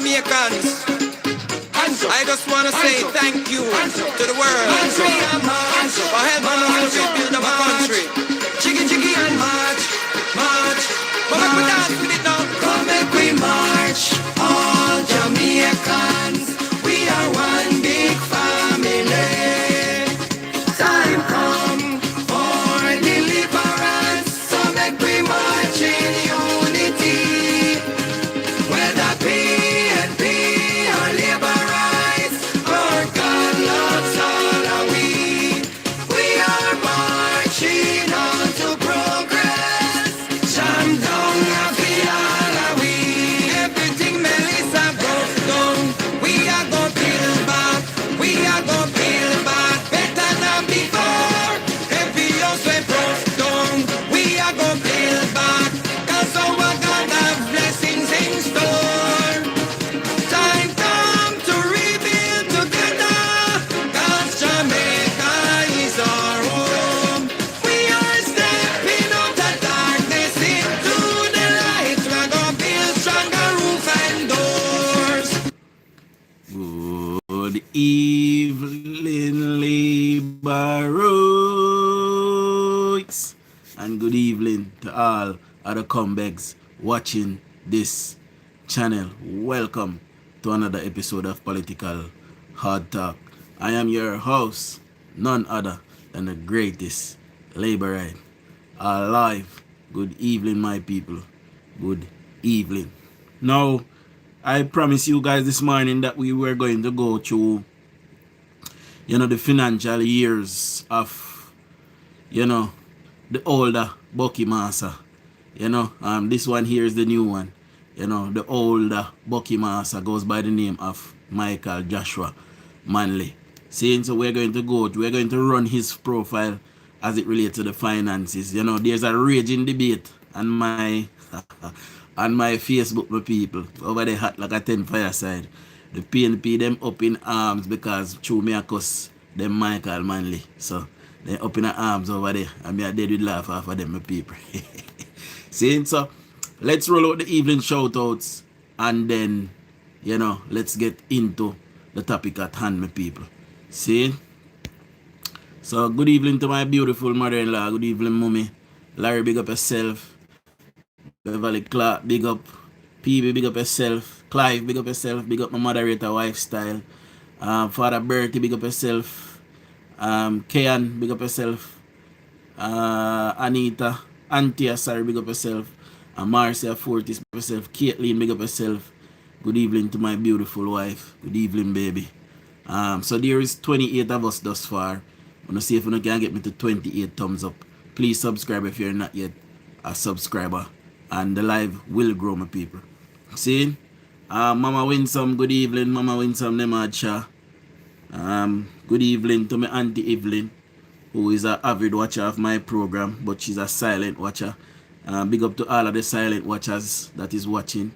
Jamaicans, I just want to say thank you to the world for helping us to rebuild our country. Jiggy jiggy and march, march. Come make we dance with it now. Come make we march, all Jamaicans. We are one big family. Time come for deliverance, so make we march in unity. Whether PNP or labor rights, our God loves all of we. We are marching on to progress. Jam down of the all of we. Everything Melissa broke down, we are gonna build back. We are gonna build back better than before. Every house we broke down, we are gonna build back. 'Cause our God have blessings in store. Time come to rebuild together. 'Cause Jamaica is our home. We are stepping out of darkness into the light. We're gonna build stronger roof and doors. Good evening, Liberoids, and good evening to all other comebacks watching this channel. Welcome to another episode of Political Hard Talk. I am your host, none other than the greatest Laborite alive. Good evening, my people. Good evening. Now, I promised you guys this morning that we were going to go through, the financial years of, the older Bucky Master. This one here is the new one. The older Bucky Master goes by the name of Michael Joshua Manley. So we're going to run his profile as it relates to the finances. There's a raging debate on my on my Facebook, my people, over there hot like a 10 fireside. The PNP them up in arms because through me a cuss them Michael Manley. So they up in arms over there, and me a dead with laugh off of them, my people. So let's roll out the evening shout outs, and then let's get into the topic at hand, my people. So good evening to my beautiful mother-in-law. Good evening, mommy. Larry, big up yourself. Beverly Clark, big up. PB, big up yourself. Clive, big up yourself. Big up my moderator wife style. Father Bertie, big up yourself. Kean, big up yourself. Anita, Antia, sorry, big up yourself. Marcia Fortis, big up yourself. Caitlin, big up yourself. Good evening to my beautiful wife. Good evening, baby. So there is 28 of us thus far. I'm gonna see if you can get me to 28 thumbs up. Please subscribe if you're not yet a subscriber, and the live will grow, my people. Mama Winsome, good evening. Mama Winsome, Nemacha. Good evening to my auntie Evelyn, who is an avid watcher of my program, but she's a silent watcher. Big up to all of the silent watchers that is watching.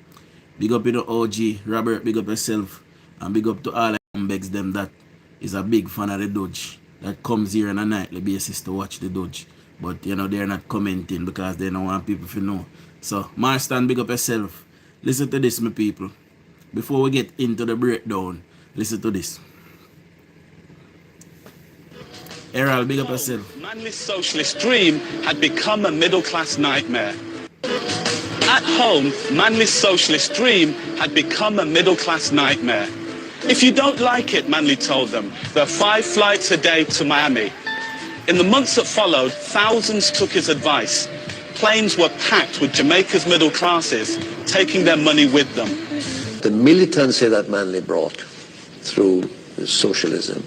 Big up to the OG Robert, big up yourself, and big up to all the begs them that is a big fan of the Dodge, that comes here on a nightly basis to watch the Dodge. But they're not commenting because they don't want people to know. So Marston, big up yourself. Listen to this, my people. Before we get into the breakdown, listen to this. Errol, big up yourself. Manly's socialist dream had become a middle-class nightmare. At home, Manly's socialist dream had become a middle-class nightmare. If you don't like it, Manly told them, there are 5 flights a day to Miami. In the months that followed, thousands took his advice. Planes were packed with Jamaica's middle classes, taking their money with them. The militancy that Manley brought through socialism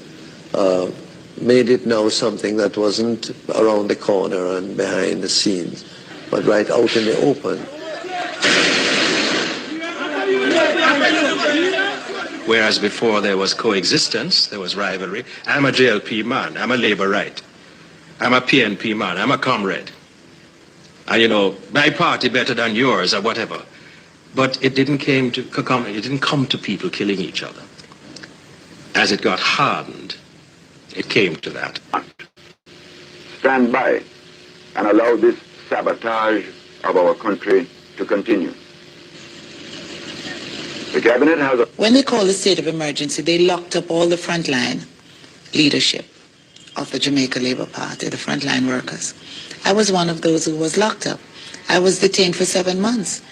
made it now something that wasn't around the corner and behind the scenes, but right out in the open. Whereas before there was coexistence, there was rivalry. I'm a JLP man, I'm a labor right. I'm a PNP man, I'm a comrade. And my party better than yours or whatever. But it didn't come to people killing each other. As it got hardened, it came to that. Stand by and allow this sabotage of our country to continue. The cabinet has a... When they called the state of emergency, they locked up all the frontline leadership of the Jamaica Labour Party, the frontline workers. I was one of those who was locked up. I was detained for 7 months,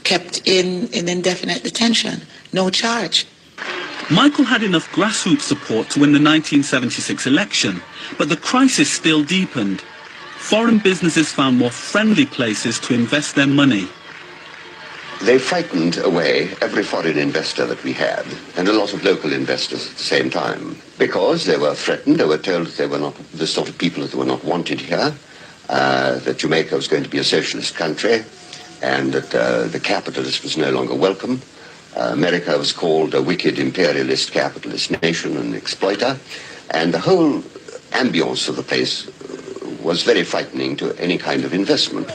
kept in indefinite detention, no charge. Michael had enough grassroots support to win the 1976 election, but the crisis still deepened. Foreign businesses found more friendly places to invest their money. They frightened away every foreign investor that we had, and a lot of local investors at the same time, because they were threatened. They were told that they were not the sort of people that were not wanted here, that Jamaica was going to be a socialist country, and that the capitalist was no longer welcome. America was called a wicked imperialist capitalist nation, an exploiter, and the whole ambience of the place was very frightening to any kind of investment.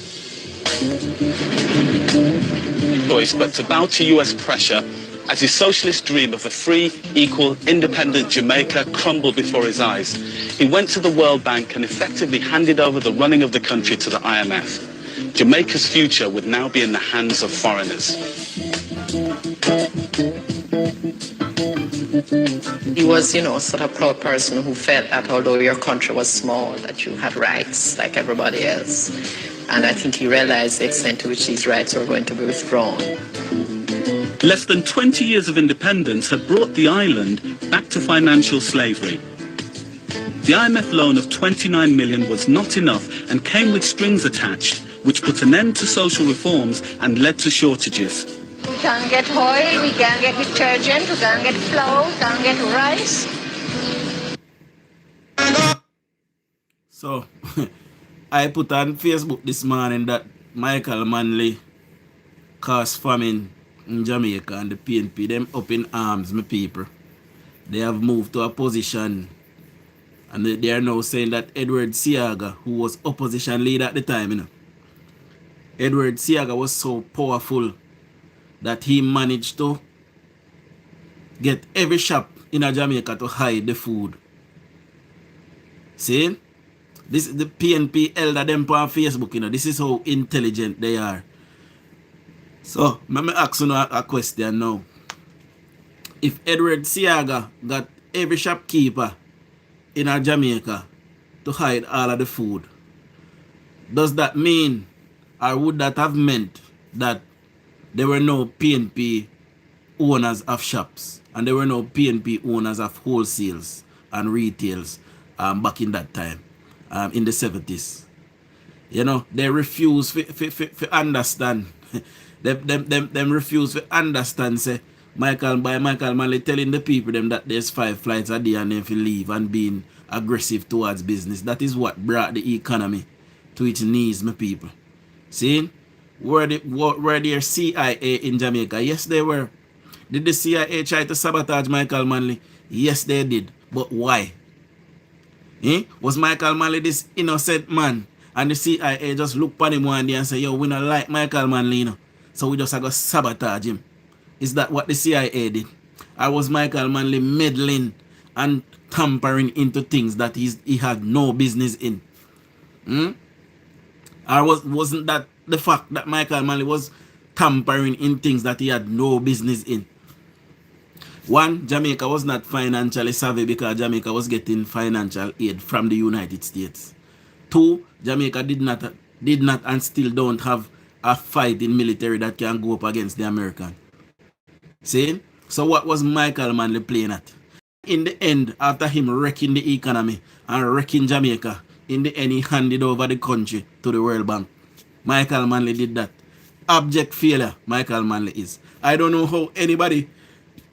But to bow to US pressure as his socialist dream of a free, equal, independent Jamaica crumbled before his eyes. He went to the World Bank and effectively handed over the running of the country to the IMF. Jamaica's future would now be in the hands of foreigners. He was, sort of proud person who felt that although your country was small, that you had rights like everybody else. And I think he realized the extent to which these rights were going to be withdrawn. Less than 20 years of independence had brought the island back to financial slavery. The IMF loan of 29 million was not enough and came with strings attached, which put an end to social reforms and led to shortages. We can't get oil, we can't get detergent, we can't get flour, we can't get rice. So, I put on Facebook this morning that Michael Manley caused famine in Jamaica, and the PNP, them up in arms, my people. They have moved to a position, and they are now saying that Edward Seaga, who was opposition leader at the time, Edward Seaga was so powerful that he managed to get every shop in Jamaica to hide the food. See? This is the PNP elder them on Facebook, This is how intelligent they are. So, let me ask you a question now. If Edward Seaga got every shopkeeper in Jamaica to hide all of the food, does that mean, or would that have meant that there were no PNP owners of shops and there were no PNP owners of wholesales and retails back in that time, in the 70s? They refuse to understand. them refuse to understand, say, Michael Manley telling the people them that there's 5 flights a day and then to leave and being aggressive towards business. That is what brought the economy to its knees, my people. See? Were there CIA in Jamaica? Yes, they were. Did the CIA try to sabotage Michael Manley? Yes, they did. But why? Was Michael Manley this innocent man? And the CIA just look upon him one day and say, yo, we don't like Michael Manley, so we just have to sabotage him. Is that what the CIA did? Or was Michael Manley meddling and tampering into things that he had no business in? Or wasn't that the fact that Michael Manley was tampering in things that he had no business in? One, Jamaica was not financially savvy because Jamaica was getting financial aid from the United States. Two, Jamaica did not and still don't have a fighting military that can go up against the American. See? So what was Michael Manley playing at? In the end, after him wrecking the economy and wrecking Jamaica, in the end he handed over the country to the World Bank. Michael Manley did that. Abject failure, Michael Manley is. I don't know how anybody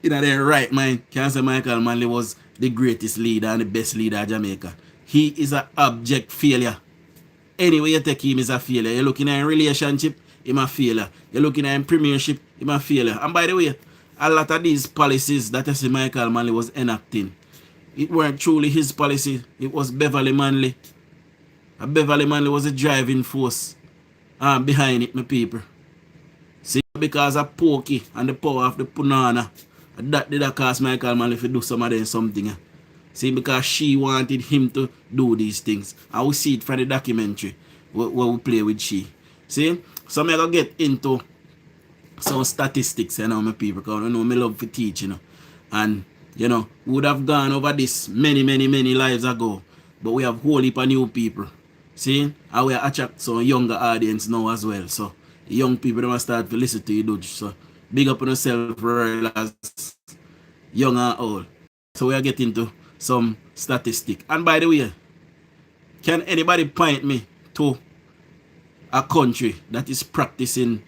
in their right mind can say Michael Manley was the greatest leader and the best leader of Jamaica. He is an abject failure. Anyway you take him, is a failure. You're looking at a relationship, he's a failure. You're looking at a premiership, he's a failure. And by the way, a lot of these policies that I see Michael Manley was enacting, it weren't truly his policy. It was Beverly Manley. And Beverly Manley was a driving force behind it, my people. See, because of Pokey and the power of the Punana, that did cause Michael Manley to do some of them something. See, because she wanted him to do these things. And we see it from the documentary where we play with she. See? So I'm going to get into some statistics, you know, my people, because I know me love to teach, you know. And, you know, we would have gone over this many lives ago. But we have whole heap of new people. See? And we attract some younger audience now as well. So, young people must start to listen to you, Dutch. So, big up on yourself, as young and old. So, we are getting to some statistic. And by the way, can anybody point me to a country that is practicing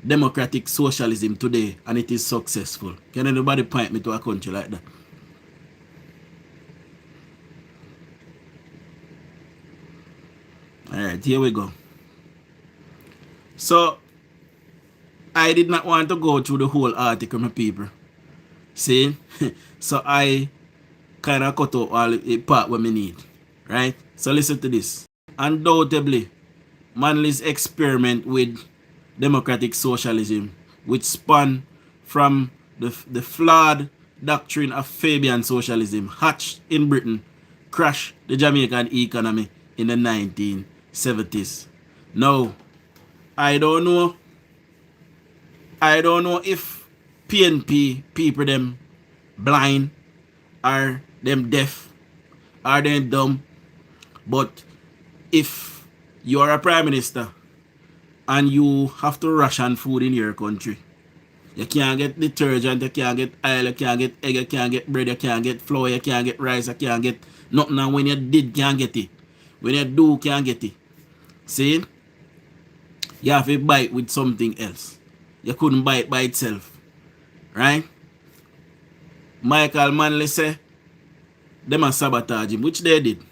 democratic socialism today and it is successful? Can anybody point me to a country like that? Alright, here we go. So, I did not want to go through the whole article, my people. See? So, I kind of cut out all the part what we need. Right? So, listen to this. Undoubtedly, Manley's experiment with democratic socialism, which spun from the flawed doctrine of Fabian socialism, hatched in Britain, crashed the Jamaican economy in the 1970s. Now, I don't know if PNP people them blind, or them deaf, or them dumb, but if you are a prime minister and you have to ration food in your country, you can't get detergent, you can't get oil, you can't get egg, you can't get bread, you can't get flour, you can't get rice, you can't get nothing, and when you did, can't get it. When you do, can't get it. See? You have to buy it with something else. You couldn't buy it by itself. Right? Michael Manley say, them a sabotage him, which they did.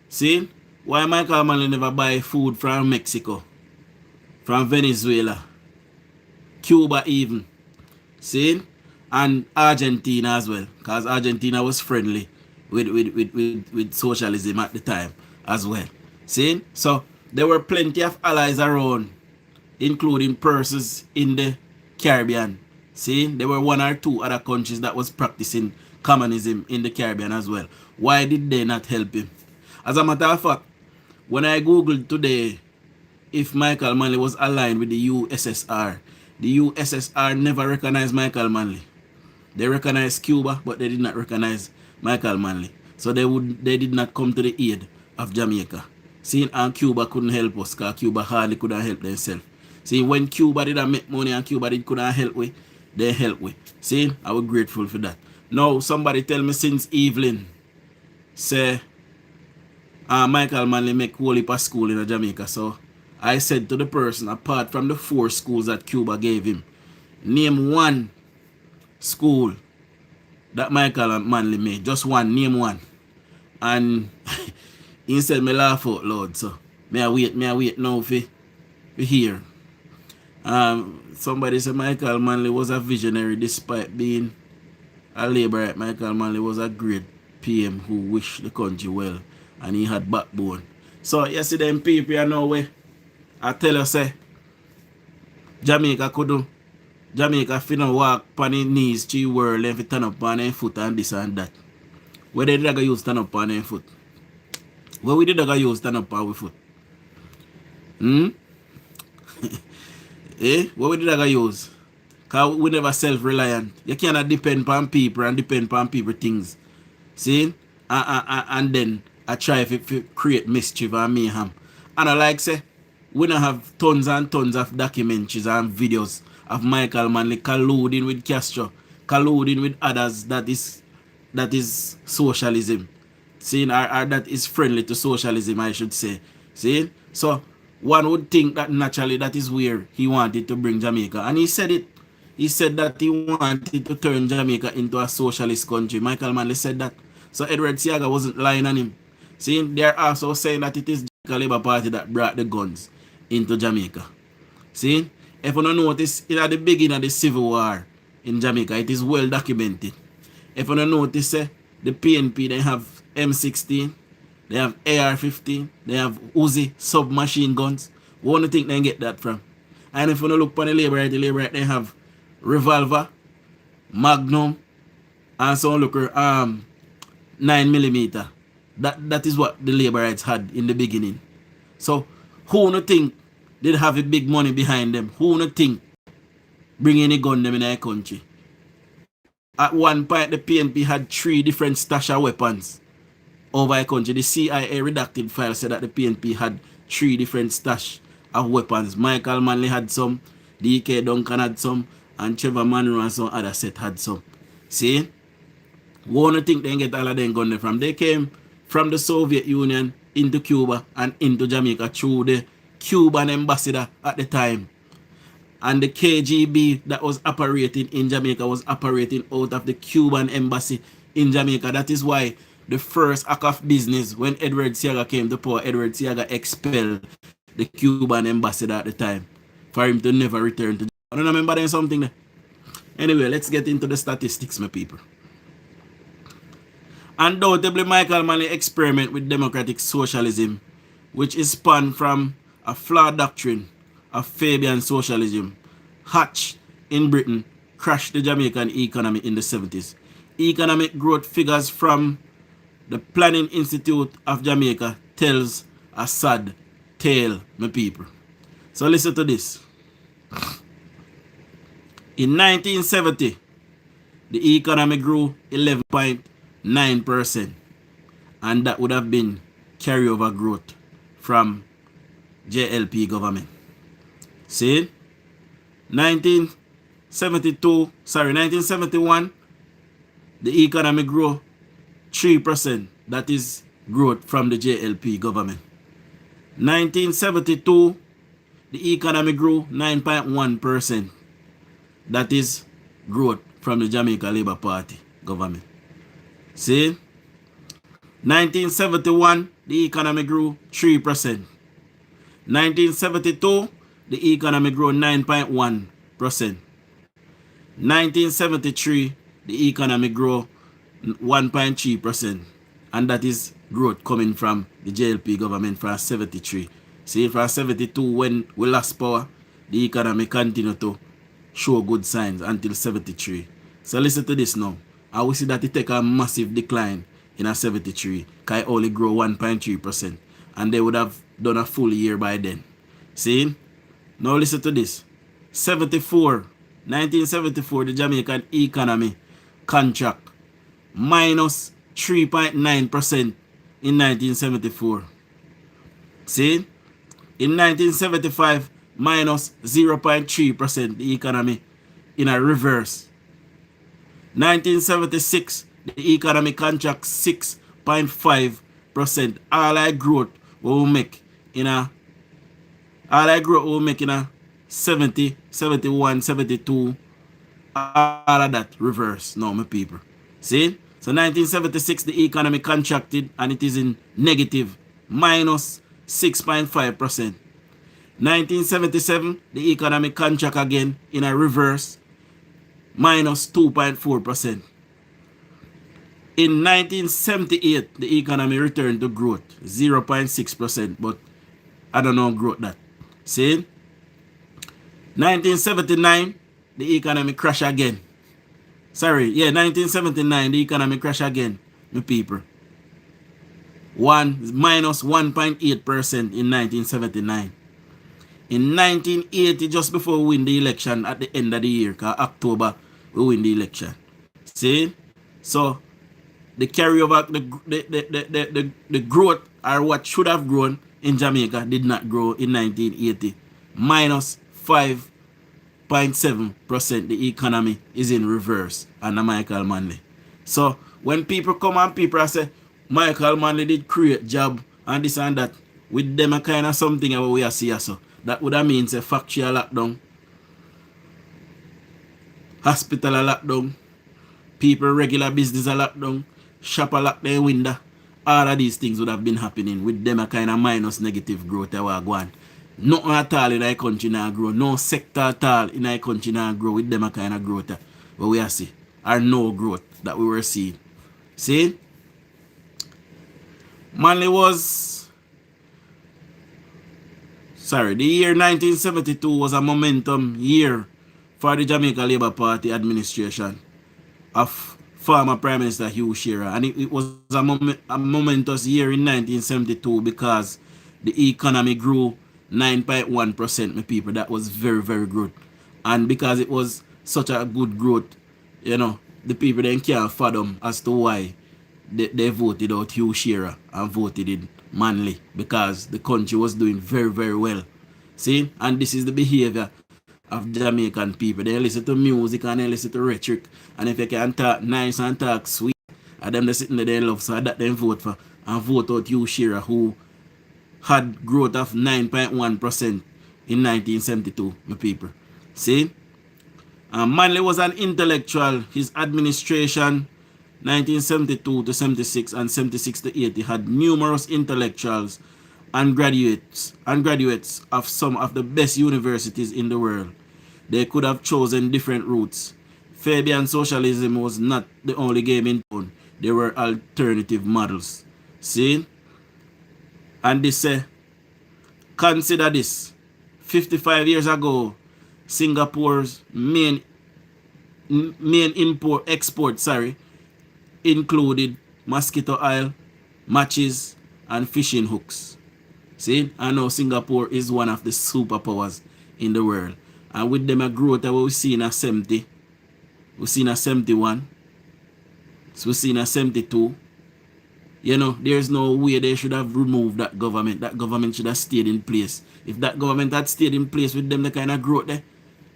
See? Why Michael Manley never buy food from Mexico, from Venezuela, Cuba even, see? And Argentina as well, because Argentina was friendly with socialism at the time as well. See? So there were plenty of allies around, including persons in the Caribbean. See? There were one or two other countries that was practicing communism in the Caribbean as well. Why did they not help him? As a matter of fact, when I googled today if Michael Manley was aligned with the USSR, the USSR never recognized Michael Manley. They recognized Cuba, but they did not recognize Michael Manley. So they did not come to the aid of Jamaica. See, and Cuba couldn't help us, because Cuba hardly could have helped themselves. See, when Cuba didn't make money and Cuba couldn't help we, they helped we. See, I was grateful for that. Now, somebody tell me since Evelyn say Michael Manley make whole heap of school in Jamaica. So I said to the person, apart from the 4 schools that Cuba gave him, name one school that Michael Manley made. Just one, name one. And he said me laugh out loud. So may I wait now for hear. Somebody said Michael Manley was a visionary despite being a labourite. Michael Manley was a great PM who wished the country well. And he had backbone. So you see them people you know where I tell you say Jamaica finna walk on his knees to the world and fi turn up on their foot and this and that. Where they did use turn up on their foot? Where we did use turn up on our foot? Where we did use? Because we never self-reliant. You cannot depend on people and depend on people things. See? And then I try to create mischief and mayhem. And I like say, we don't have tons and tons of documentaries and videos of Michael Manley colluding with Castro, colluding with others that is socialism. See, or that is friendly to socialism, I should say. See? So one would think that naturally that is where he wanted to bring Jamaica. And he said it. He said that he wanted to turn Jamaica into a socialist country. Michael Manley said that. So Edward Seaga wasn't lying on him. See, they're also saying that it is the Jamaica Labour Party that brought the guns into Jamaica. See, if you don't notice, at the beginning of the Civil War in Jamaica, it is well documented. If you don't notice, the PNP, they have M16, they have AR-15, they have Uzi submachine guns. Where do you think they get that from? And if you don't look on the Labourite, they have revolver, Magnum, and so look 9mm. That is what the Labourites had in the beginning. So who no think did have a big money behind them? Who no think bring any gun them in our country. At one point, the PNP had 3 different stash of weapons over our country. The CIA redacted file said that the PNP had 3 different stash of weapons. Michael Manley had some, DK Duncan had some, and Trevor Monroe and some other set had some. See? Wanna think they get all of them gun from? They came from the Soviet Union into Cuba and into Jamaica through the Cuban ambassador at the time. And the KGB that was operating in Jamaica was operating out of the Cuban embassy in Jamaica. That is why the first act of business when Edward Seaga came to power, Edward Seaga expelled the Cuban ambassador at the time for him to never return to Jamaica. I don't remember there something there. Anyway, let's get into the statistics, my people. Undoubtedly, Michael Manley experiment with democratic socialism, which is spun from a flawed doctrine of Fabian socialism, hatched in Britain, crashed the Jamaican economy in the 70s. Economic growth figures from the Planning Institute of Jamaica tells a sad tale, my people. So listen to this. In 1970, the economy grew 11.9%, and that would have been carryover growth from JLP government. See, 1971, the economy grew 3%. That is growth from the JLP government. 1972, the economy grew 9.1%. That is growth from the Jamaica Labour Party government. See, 1971, the economy grew 3%. 1972, the economy grew 9.1%. 1973, the economy grew 1.3%. And that is growth coming from the JLP government from 73. See, from 72, when we lost power, the economy continued to show good signs until 73. So listen to this now. I will see that it take a massive decline in a 73, because it only grow 1.3%. And they would have done a full year by then. See? Now listen to this. 1974, the Jamaican economy contract minus 3.9% in 1974. See? In 1975, minus 0.3%, the economy in a reverse. 1976, the economy contract 6.5%. All our growth will make in a 70, 71, 72, all of that reverse now, my people. See? So 1976, the economy contracted and it is in negative, minus 6.5%. 1977, the economy contract again in a reverse, minus 2.4%. In 1978, the economy returned to growth, 0.6%, but I don't know growth that. See? 1979, the economy crash again. 1979, the economy crash again, my people. Minus 1.8% in 1979. In 1980, just before we win the election at the end of the year, because October we win the election. See? So the carryover, the growth, or what should have grown in Jamaica, did not grow in 1980. Minus 5.7%. The economy is in reverse under Michael Manley. So when people come and people say Michael Manley did create job and this and that, with them a kind of something that we are seeing, so that would have means a factory a lockdown, hospital a lockdown, people regular business a lockdown, shop a lock their window. All of these things would have been happening with them a kind of minus negative growth that we're going. Nothing at all in our country now grow. No sector at all in our country now grow with them a kind of growth that we are seeing. Or no growth that we were seeing. See? Manley was... the year 1972 was a momentum year for the Jamaica Labour Party administration of former Prime Minister Hugh Shearer. And it was a momentous year in 1972 because the economy grew 9.1%, my people. That was very, very good. And because it was such a good growth, you know, the people then can't fathom as to why they voted out Hugh Shearer and voted in Manley, because the country was doing very, very well. See? And this is the behavior of Jamaican people. They listen to music and they listen to rhetoric. And if you can talk nice and talk sweet, and them they sitting there they love, so that they vote for and vote out Hugh Shearer, who had growth of 9.1% in 1972, my people. See? Manley was an intellectual. His administration, 1972 to 76 and 76 to 80, had numerous intellectuals and graduates of some of the best universities in the world. They could have chosen different routes. Fabian socialism was not the only game in town. There were alternative models. See? And they say, consider this. 55 years ago, Singapore's main export included mosquito oil, matches, and fishing hooks. See, I know Singapore is one of the superpowers in the world. And with them a growth that we've seen at 70, we've seen at 71, so we've seen at 72. You know, there's no way they should have removed that government. That government should have stayed in place. If that government had stayed in place with them, the kind of growth there,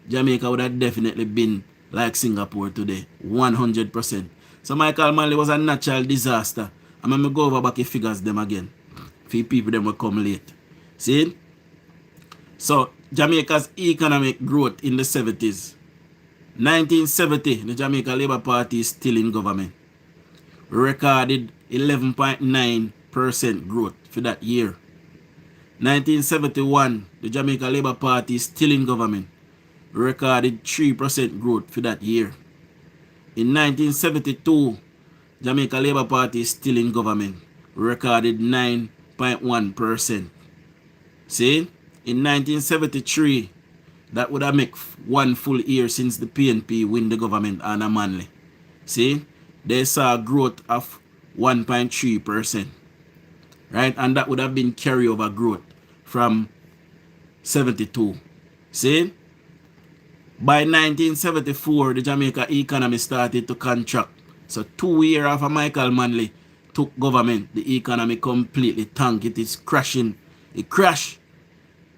Jamaica would have definitely been like Singapore today, 100%. So Michael Manley was a natural disaster. I'm going to go over back the figures them again. Few people them will come late. See? So Jamaica's economic growth in the 70s. 1970, the Jamaica Labour Party is still in government. Recorded 11.9% growth for that year. 1971, the Jamaica Labour Party is still in government. Recorded 3% growth for that year. In 1972, Jamaica Labour Party is still in government. Recorded 9.1%. See? In 1973, that would have made one full year since the PNP win the government under Manley. See? They saw a growth of 1.3%. Right? And that would have been carryover growth from 72. See? By 1974, the Jamaica economy started to contract. So 2 years after Michael Manley took government, the economy completely tanked. It is crashing. It crashed.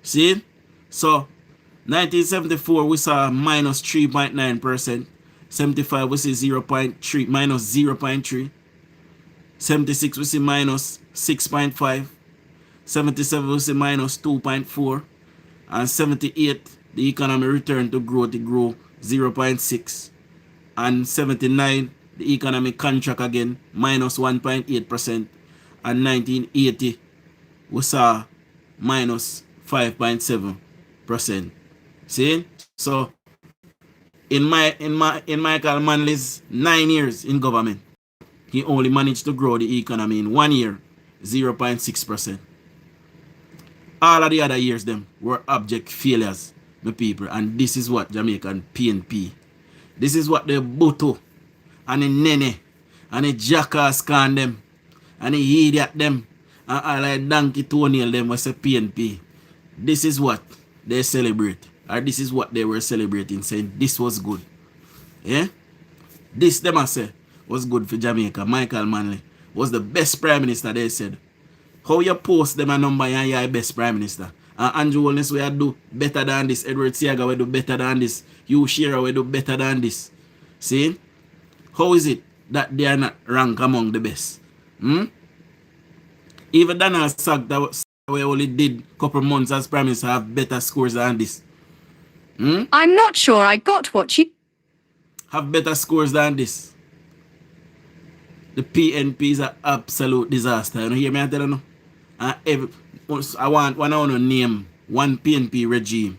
See? So 1974, we saw minus 3.9%. 75, we see 0.3, minus 0.3. 76, we see minus 6.5. 77, we see minus 2.4. And 78, the economy returned to growth. It grew 0.6. And 79, the economy contract again, minus 1.8%. And 1980, we saw minus 5.7%. See? So in Michael Manley's 9 years in government, he only managed to grow the economy in 1 year 0.6%. All of the other years them were abject failures, my people. And this is what Jamaican PNP, this is what the Boto and the Nene and the Jackass can them and the idiot them and all like Donkey Toenail them was a PNP. This is what they celebrate. Or this is what they were celebrating, saying this was good. Yeah? This, them I say, was good for Jamaica. Michael Manley was the best prime minister, they said. How you post them a number and you're best prime minister? And Andrew Holness will do better than this. Edward Seaga will do better than this. Hugh Shearer will do better than this. See? How is it that they are not ranked among the best? Even Donald Sack, that we only did a couple months as prime minister, have better scores than this. I'm not sure I got what you... Have better scores than this. The PNP is an absolute disaster. You know, hear me I tell you? I want to name one PNP regime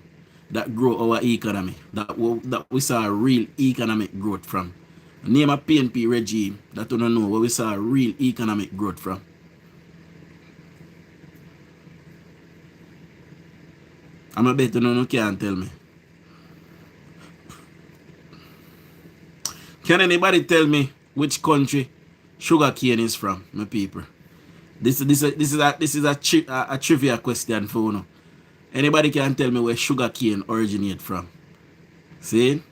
that grow our economy. That we saw a real economic growth from. Name a PNP regime that you don't know where we saw a real economic growth from. I'm a bet you no can't tell me. Can anybody tell me which country sugar cane is from, my people? This is a trivia question for you. Anybody can tell me where sugar cane originate from? See?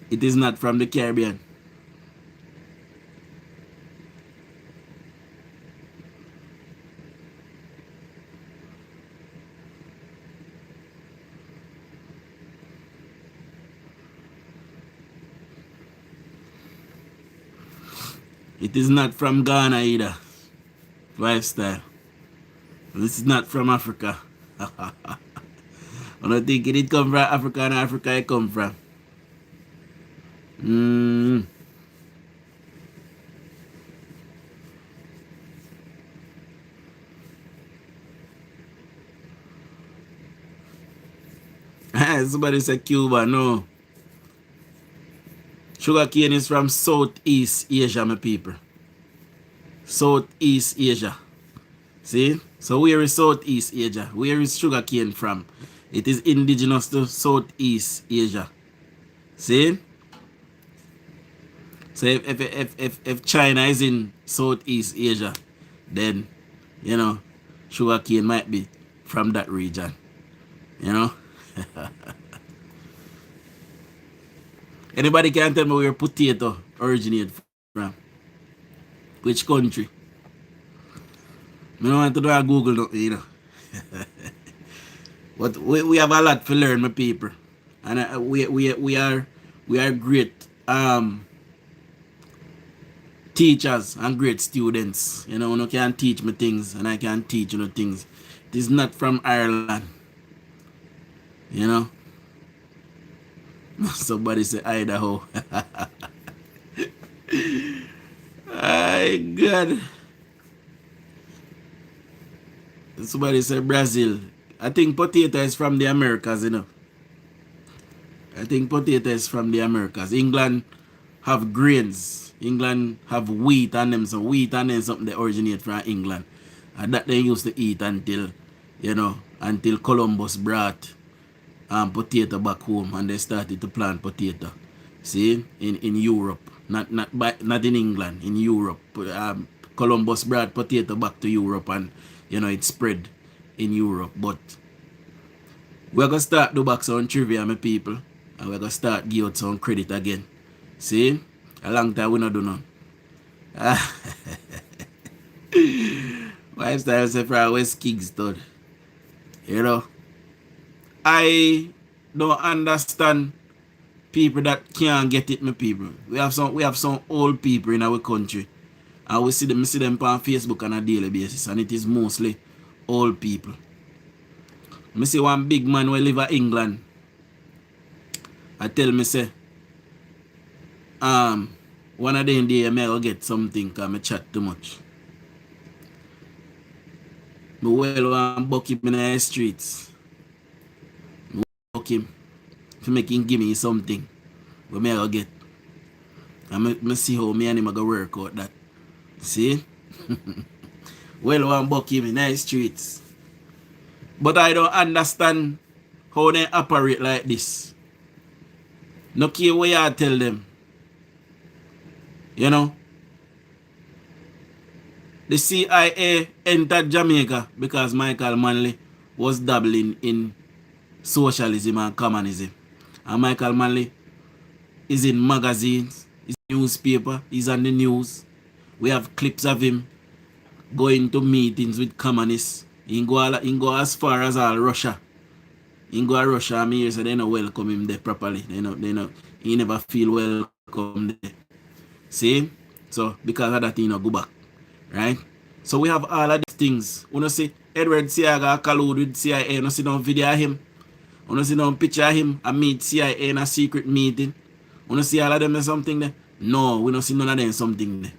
It is not from the Caribbean. It is not from Ghana either. Lifestyle. This is not from Africa. I don't think it did come from Africa, and Africa it come from. Somebody said Cuba. No. Sugar cane is from Southeast Asia, my people. Southeast Asia. See? So where is Southeast Asia? Where is sugar cane from? It is indigenous to Southeast Asia. See? So if China is in Southeast Asia, then, you know, sugar cane might be from that region. You know? Anybody can tell me where potato originate from? Which country? I don't want to do a Google nothing, you know. But we have a lot to learn, my people. And we are great teachers and great students. You know, you can teach me things and I can teach you things. It is not from Ireland. You know? Somebody say Idaho. My God. Somebody say Brazil. I think potato is from the Americas, you know. I think potato is from the Americas. England have grains. England have wheat and them. So wheat and them something that originate from England. And that they used to eat until, you know, until Columbus brought potato back home and they started to plant potato. See, in Europe, not in England, in Europe. Columbus brought potato back to Europe and, you know, it spread in Europe. But we're going to start do back some trivia, my people, and we're going to start give out some credit again. See, a long time we not do none. My style say for West Kingston. You know, I don't understand people that can't get it, my people. We have some old people in our country, and we see them on Facebook on a daily basis, and it is mostly old people. I see one big man who live in England. I tell me say, one of them day I may go get something because I chat too much. I will buck him in the streets. I buck him to make him give me something. But I go get. And I see how me and him go work out that. See? Well, I buck him in the streets. But I don't understand how they operate like this. No care what I tell them. You know? The CIA entered Jamaica because Michael Manley was dabbling in socialism and communism. And Michael Manley is in magazines, is in newspaper, he's on the news. We have clips of him going to meetings with communists. He go as far as all Russia. He go to Russia and me so they don't welcome him there properly. He never feel welcome there. See? So because of that he go back. Right? So we have all of these things. You know see Edward Siaga collude with CIA. You see no video of him. You see no picture of him and meet CIA in a secret meeting. You see all of them or something there? No, we don't see none of them something there.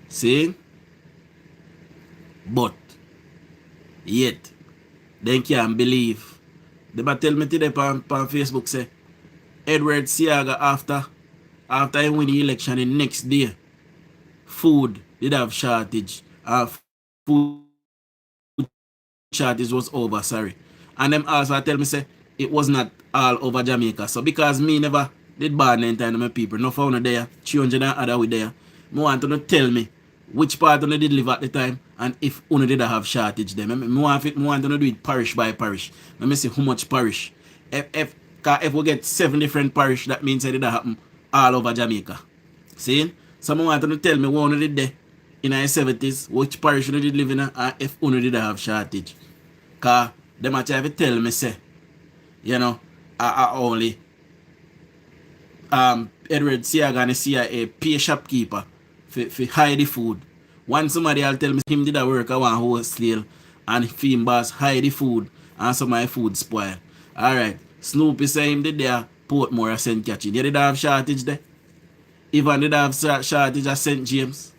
See? But yet they can't believe. They might tell me today on Facebook say Edward Siaga after he win the election the next day, food did have shortage. Food shortage was over, sorry. And them also tell me say it was not all over Jamaica. So because me never did bad in time to my people, no found there, 300 and other with there. I want to tell me which part Una did live at the time, and if Una did have shortage them. I want to do it parish by parish. Let me see how much parish. If we get 7 different parish, that means it did happen all over Jamaica. See? Someone want to tell me what Una did there in the 70s, which parish Una did live in, and if Una did have shortage. Because them are trying to tell me, say, you know, I only Edward Siaga and the CIA pay shopkeeper for hide the food. Once somebody will tell me him did a work at one hostel and him boss hide the food and some of my food spoil. Alright, Snoopy say him did there Portmore or St. Catherine. You did have shortage there? Ivan did have shortage at St. James.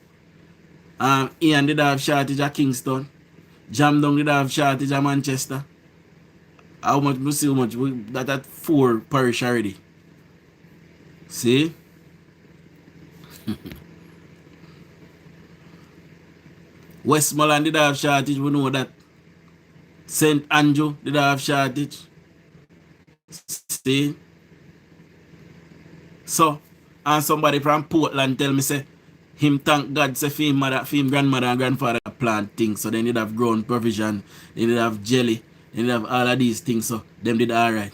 Ian did have shortage at Kingston. Jamdong did have shortage at Manchester. How much we see how much that at 4 parish already. See? Westmoreland did have shortage, we know that. St. Andrew did have shortage. See? So, and somebody from Portland tell me say him thank God say for him grandmother and grandfather plant things, so they did have grown provision, they did have jelly, they did have all of these things, so them did alright.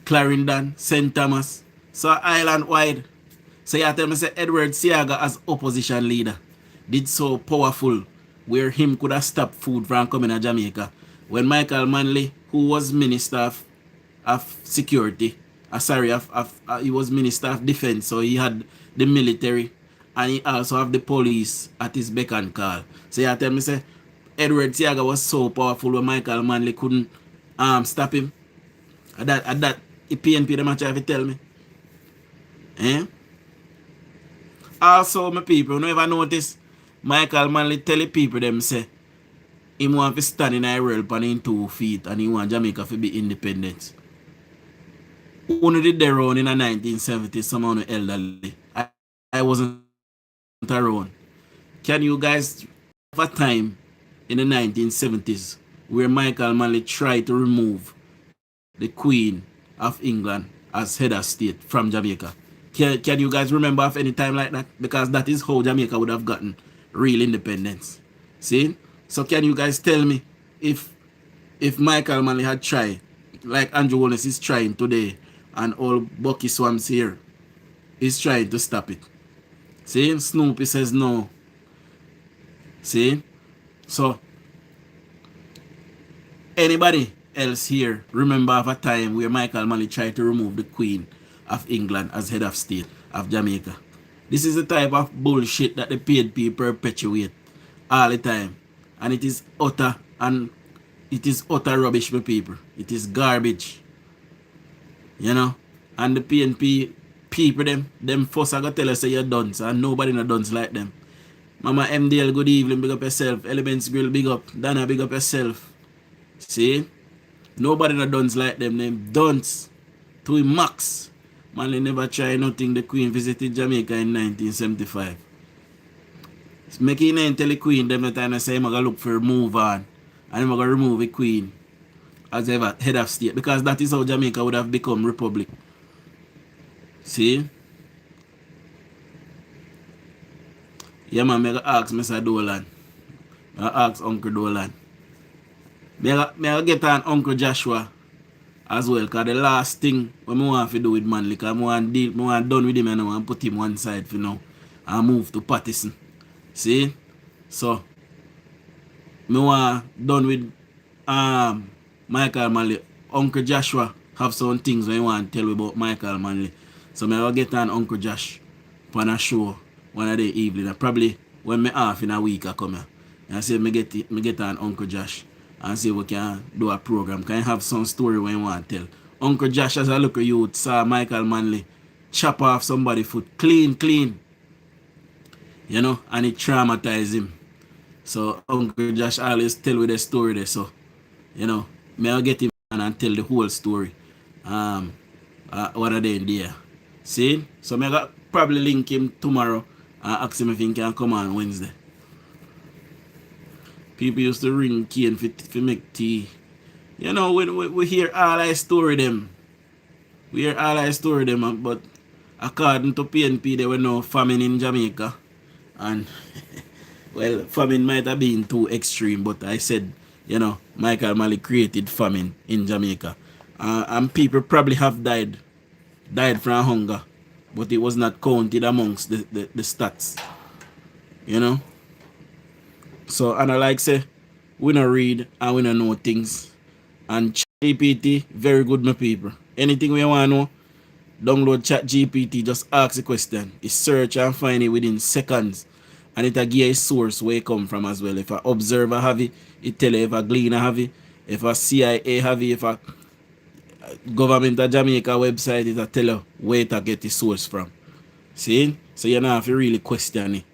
Clarendon, St. Thomas, so island wide. So you tell me say Edward Siaga as opposition leader did so powerful where him could have stopped food from coming to Jamaica. When Michael Manley, who was Minister of Security, he was Minister of Defense, so he had the military and he also have the police at his beck and call. So you tell me say Edward Siaga was so powerful when Michael Manley couldn't stop him. At that the PNP them try to tell me. Eh? Also, my people, you ever notice Michael Manley tell the people them say he want to stand in a world on his 2 feet and he want Jamaica to be independent. Who did they run in the 1970s, someone elderly? I wasn't around. Can you guys have a time in the 1970s where Michael Manley tried to remove the Queen of England as head of state from Jamaica? Can you guys remember of any time like that? Because that is how Jamaica would have gotten real independence. See? So can you guys tell me if Michael Manley had tried, like Andrew Wallace is trying today, and all Bucky Swamps here is trying to stop it. See? Snoopy says no. See? So, anybody else here remember of a time where Michael Manley tried to remove the Queen of England as head of state of Jamaica? This is the type of bullshit that the paid people perpetuate all the time. And it is utter rubbish, my people. It is garbage. You know? And the PNP people, them first are going to tell us say you're dunce, and nobody not dunce like them. Mama MDL, good evening, big up yourself. Elements Grill, big up. Dana, big up yourself. See? Nobody not dunce like them. Them dunce to a max. Man, they never try nothing. The Queen visited Jamaica in 1975. Making and tell the Queen them the time I say I'm going to look for a move on. And I'm going to remove the Queen as ever head of state. Because that is how Jamaica would have become republic. See? Yeah, man, I'm going to ask Mr. Dolan. I ask Uncle Dolan. I get on Uncle Joshua as well. Because the last thing what I want to do with Manley, because I want done with him and I want to put him one side for now. And move to Pattison. See? So, I want done with Michael Manley. Uncle Joshua have some things when you want to tell me about Michael Manley. So, I will get on Uncle Josh on a show one of the evening. Probably when me off in a week I come here. And I say, me get on Uncle Josh and see we can do a program. Can you have some story when you want to tell? Uncle Josh, as I look at you, saw Michael Manley chop off somebody's foot clean. You know, and it traumatized him. So Uncle Josh always tell with the story there. So, you know, may I get him and tell the whole story. What are they in there? See? So I got probably link him tomorrow and ask him if he can come on Wednesday. People used to ring Kane for make tea. You know, we hear all I story them. We hear all I story them, but according to PNP, there were no famine in Jamaica. And Well, famine might have been too extreme, but I said, you know, Michael Malley created famine in Jamaica. And people probably have died from hunger, but it was not counted amongst the stats, you know. So, and I like say, we don't read and we don't know things. And ChatGPT, very good, my people. Anything we want to know, download ChatGPT, just ask a question. It search and find it within seconds. And it'll give you a source where it come from as well. If an observer have it, it tell you if a gleaner have it. If a CIA have it, if a government of Jamaica website, it'll tell you where to get the source from. See? So you don't have to really question it.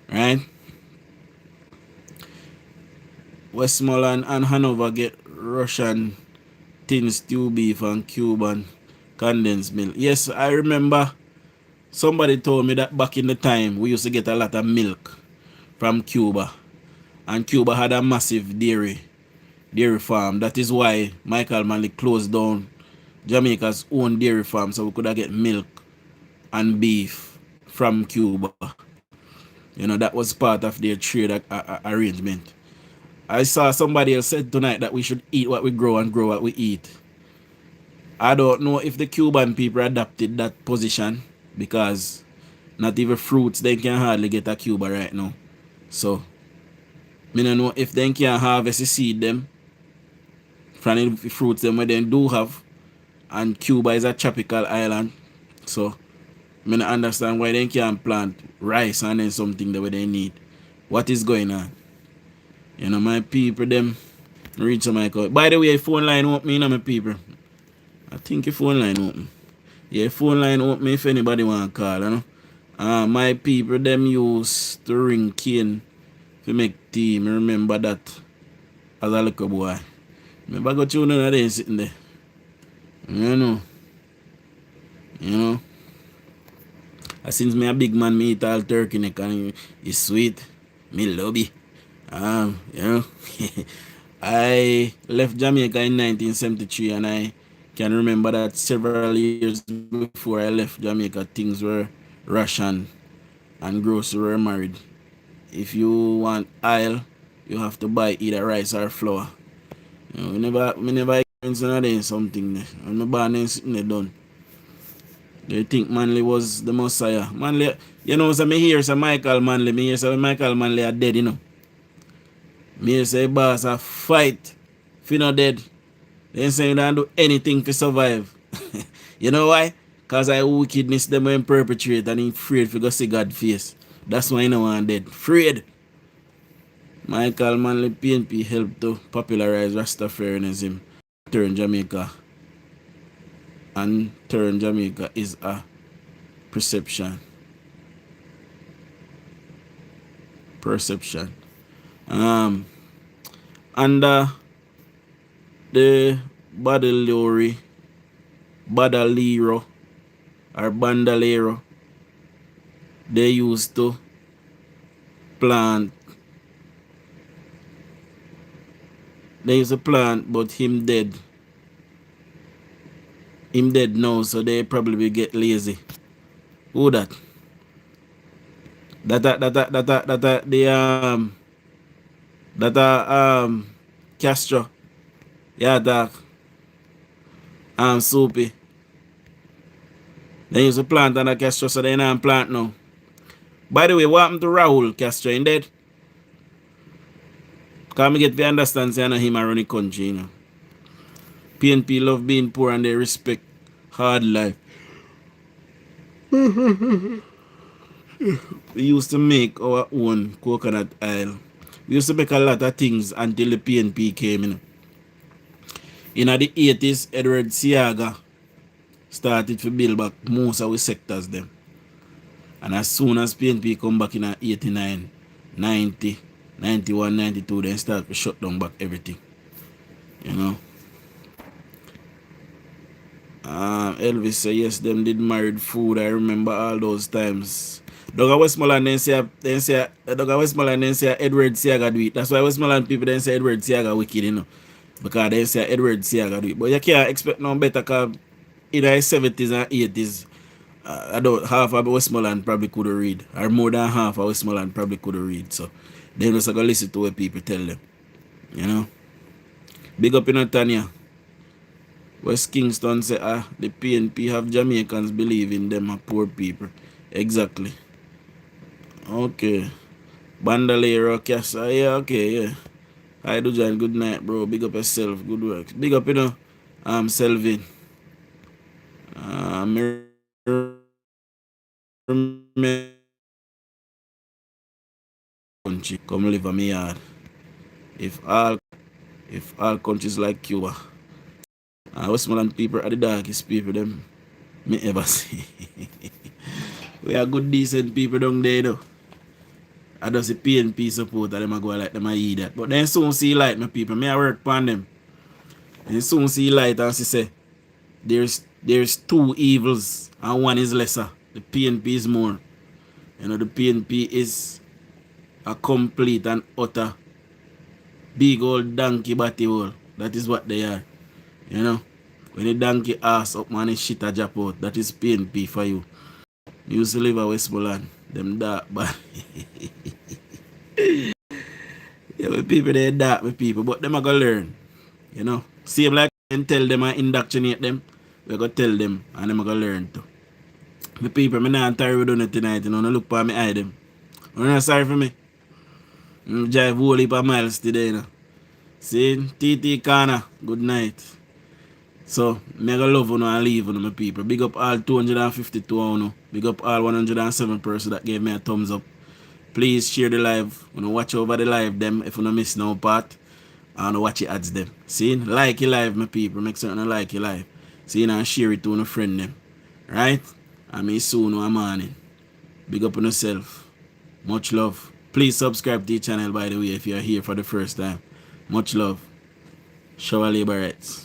Right? Westmoreland and Hanover get Russian tin stew beef and Cuban condensed milk. Yes, I remember somebody told me that back in the time we used to get a lot of milk from Cuba. And Cuba had a massive dairy farm. That is why Michael Manley closed down Jamaica's own dairy farm so we could get milk and beef from Cuba. You know, that was part of their trade arrangement. I saw somebody else said tonight that we should eat what we grow and grow what we eat. I don't know if the Cuban people adopted that position because not even fruits they can hardly get a Cuba right now. So, I don't know if they can harvest the seed them from the fruits them where they do have. And Cuba is a tropical island. So, I don't understand why they can't plant rice and then something that they need. What is going on? You know, my people, them reach my call. By the way, phone line open, you know, my people. I think your phone line open. Yeah, phone line open if anybody want to call, you know. My people, them used to ring cane to make tea. I remember that as a little boy. Remember go tune in there sitting there. You know. Since me a big man, me eat all turkey neck and it's sweet. Me love it. You know, I left Jamaica in 1973 and I can remember that several years before I left Jamaica, things were rationed and groceries were married. If you want oil, you have to buy either rice or flour. You know, we never experienced something there. I'm not born and sitting there done. They think Manley was the Messiah. Manley, you know, so me hear some Michael Manley, me hear some Michael Manley are dead, you know. Me say boss a fight if you not dead. They say you don't do anything to survive. You know why? Cause I wickedness them when perpetrate and he afraid to go see God's face. That's why you know I'm dead. Afraid. Michael Manley PNP helped to popularize Rastafarianism, turn Jamaica is a perception. Under the Badalero or Bandalero, they used to plant. But him dead. Him dead now, so they probably get lazy. Who that? Castro. Yeah, that. Soapy. They used to plant under Castro, so they not plant now. By the way, what happened to Rahul Castro? He dead? Because I get to understand saying him around the country, you know. PNP love being poor and they respect hard life. We used to make our own coconut oil. We used to make a lot of things until the PNP came in. In the 80s, Edward Siaga started to build back most of the sectors them. And as soon as PNP come back in 89, 90, 91, 92, then start to shut down back everything. You know. Elvis say yes, them did married food. I remember all those times. Doga Westmoreland then say Edward Siaga do it. That's why Westmoreland people then say Edward Siaga wicked, you know. Because they say Edward Siaga do it. But you can't expect no better because in the 70s and 80s I don't half of Westmoreland probably could read, or more than half of Westmoreland probably could read. So they just gotta listen to what people tell them. You know. Big up in Tanya. West Kingston say the PNP have Jamaicans believing them are poor people. Exactly. Okay. Bandalero Casa, yeah, okay, yeah. Hi Dujan, good night, bro. Big up yourself, good work. Big up, Selvin. Country come live on me yard. If all countries like Cuba, Westmoreland people are the darkest people them me ever see. We are good decent people down there though. I just see PNP support and them a go like them a eat that. But then soon see light, my people. Me I work on them. And soon see light and say there's two evils and one is lesser. The PNP is more. You know, the PNP is a complete and utter big old donkey body hole. That is what they are. You know? When the donkey ass up man, shit a drop out. That is PNP for you. You used to live at Westmoreland. Them dark bad. Yeah, my people they dark with people, but them are gonna learn. You know? Same like and tell them and indoctrinate them, we're gonna tell them and them are gonna learn too. The people, I'm not tired of doing it tonight, you know, no look for me eye them. You're not sorry for me. I'm drive whole heap of miles today, you know. See, TT Kana, good night. So, me gonna love you and leave you, my people. Big up all 252 of you. Big up all 107 person that gave me a thumbs up. Please share the live. You know, watch over the live them if you don't miss no part. And watch it ads them. See, like your live, my people. Make certain you like your live. See, and share it to a friend them. Right? I mean soon or morning. Big up on yourself. Much love. Please subscribe to the channel by the way if you are here for the first time. Much love. Shower labor rights.